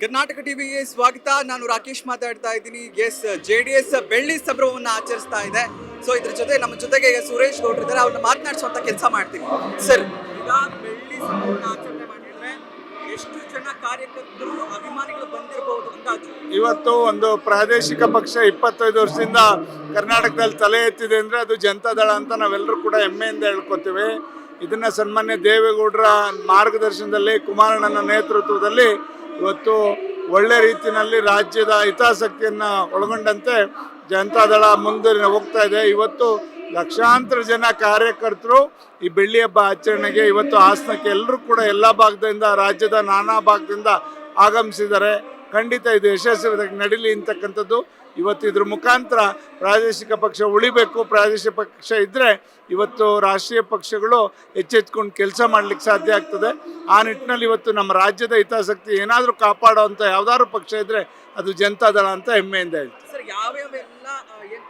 ಕರ್ನಾಟಕ ಟಿವಿಗೆ ಸ್ವಾಗತ. ನಾನು ರಾಕೇಶ್ ಮಾತಾಡ್ತಾ ಇದ್ದೀನಿ. JDS ಬೆಳ್ಳಿ ಸಂಭ್ರಮವನ್ನು ಆಚರಿಸ್ತಾ ಇದೆ. ಸೊ ಇದ್ರ ಜೊತೆ ನಮ್ಮ ಜೊತೆಗೆ ಸುರೇಶ್ ಗೌಡ್ರು ಇದ್ದಾರೆ. ಅವ್ರನ್ನ ಮಾತನಾಡಿಸುವಂತ ಕೆಲಸ ಮಾಡ್ತೀನಿ. ಸರ್, ಈಗ ಬೆಳ್ಳಿ ಸಂಭ್ರಮವನ್ನು ಆಚರಣೆ ಮಾಡಿದ್ರೆ ಎಷ್ಟು ಜನ ಕಾರ್ಯಕರ್ತರು ಅಭಿಮಾನಿಗಳು ಬಂದಿರಬಹುದು ಅಂದಾಜು? ಇವತ್ತು ಒಂದು ಪ್ರಾದೇಶಿಕ ಪಕ್ಷ 25 ವರ್ಷದಿಂದ ಕರ್ನಾಟಕದಲ್ಲಿ ತಲೆ ಎತ್ತಿದೆ ಅಂದರೆ ಅದು ಜನತಾದಳ ಅಂತ ನಾವೆಲ್ಲರೂ ಕೂಡ ಹೆಮ್ಮೆಯಿಂದ ಹೇಳ್ಕೊತೀವಿ. ಇದನ್ನು ಸನ್ಮಾನ್ಯ ದೇವೇಗೌಡರ ಮಾರ್ಗದರ್ಶನದಲ್ಲಿ, ಕುಮಾರಣ್ಣನ ನೇತೃತ್ವದಲ್ಲಿ ಇವತ್ತು ಒಳ್ಳೆ ರೀತಿಯಲ್ಲಿ ರಾಜ್ಯದ ಹಿತಾಸಕ್ತಿಯನ್ನು ಒಳಗೊಂಡಂತೆ ಜನತಾದಳ ಮುಂದೆ ಹೋಗ್ತಾ ಇದೆ. ಇವತ್ತು ಲಕ್ಷಾಂತರ ಜನ ಕಾರ್ಯಕರ್ತರು ಈ ಬೆಳ್ಳಿ ಹಬ್ಬ ಆಚರಣೆಗೆ ಇವತ್ತು ಹಾಸನಕ್ಕೆ ಎಲ್ಲರೂ ಕೂಡ ಎಲ್ಲ ಭಾಗದಿಂದ, ರಾಜ್ಯದ ನಾನಾ ಭಾಗದಿಂದ ಆಗಮಿಸಿದ್ದಾರೆ. ಖಂಡಿತ ಇದು ಯಶಸ್ವಿಯಾಗಿ ನಡೀಲಿ ಅಂತಕ್ಕಂಥದ್ದು. ಇವತ್ತು ಇದ್ರ ಮುಖಾಂತರ ಪ್ರಾದೇಶಿಕ ಪಕ್ಷ ಉಳಿಬೇಕು. ಪ್ರಾದೇಶಿಕ ಪಕ್ಷ ಇದ್ದರೆ ಇವತ್ತು ರಾಷ್ಟ್ರೀಯ ಪಕ್ಷಗಳು ಎಚ್ಚೆತ್ಕೊಂಡು ಕೆಲಸ ಮಾಡಲಿಕ್ಕೆ ಸಾಧ್ಯ ಆಗ್ತದೆ. ಆ ನಿಟ್ಟಿನಲ್ಲಿ ಇವತ್ತು ನಮ್ಮ ರಾಜ್ಯದ ಹಿತಾಸಕ್ತಿ ಏನಾದರೂ ಕಾಪಾಡುವಂಥ ಯಾವ್ದಾದ್ರು ಪಕ್ಷ ಇದ್ದರೆ ಅದು ಜನತಾದಳ ಅಂತ ಹೆಮ್ಮೆಯಿಂದ ಹೇಳ್ತೀವಿ. ಸರ್, ಯಾವ್ಯಾವೆಲ್ಲ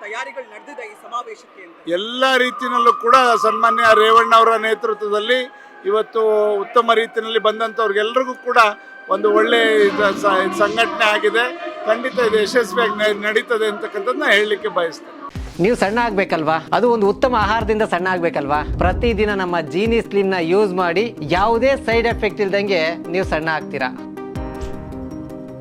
ತಯಾರಿಗಳು ನಡೆದಿದೆ ಈ ಸಮಾವೇಶಕ್ಕೆ? ಎಲ್ಲ ರೀತಿಯಲ್ಲೂ ಕೂಡ ಸನ್ಮಾನ್ಯ ರೇವಣ್ಣವರ ನೇತೃತ್ವದಲ್ಲಿ ಇವತ್ತು ಉತ್ತಮ ರೀತಿಯಲ್ಲಿ ಬಂದಂಥವ್ರಿಗೆಲ್ಲರಿಗೂ ಕೂಡ ಒಂದು ಒಳ್ಳೆ ಸಂಘಟನೆ ಆಗಿದೆ. ಖಂಡಿತ ಇದು ಯಶಸ್ವಿಯಾಗಿ ನಡೀತದೆ ಅಂತಕ್ಕಂಥದ್ದನ್ನ ಹೇಳಲಿಕ್ಕೆ ಬಯಸ್ತೇನೆ. ನೀವು ಸಣ್ಣ ಆಗ್ಬೇಕಲ್ವಾ? ಅದು ಒಂದು ಉತ್ತಮ ಆಹಾರದಿಂದ ಸಣ್ಣ ಆಗ್ಬೇಕಲ್ವಾ? ಪ್ರತಿದಿನ ನಮ್ಮ ಜೀನಿ ಸ್ಲಿಮ್ನ ಯೂಸ್ ಮಾಡಿ ಯಾವುದೇ ಸೈಡ್ ಎಫೆಕ್ಟ್ ಇಲ್ದಂಗೆ ನೀವು ಸಣ್ಣ ಆಗ್ತೀರಾ.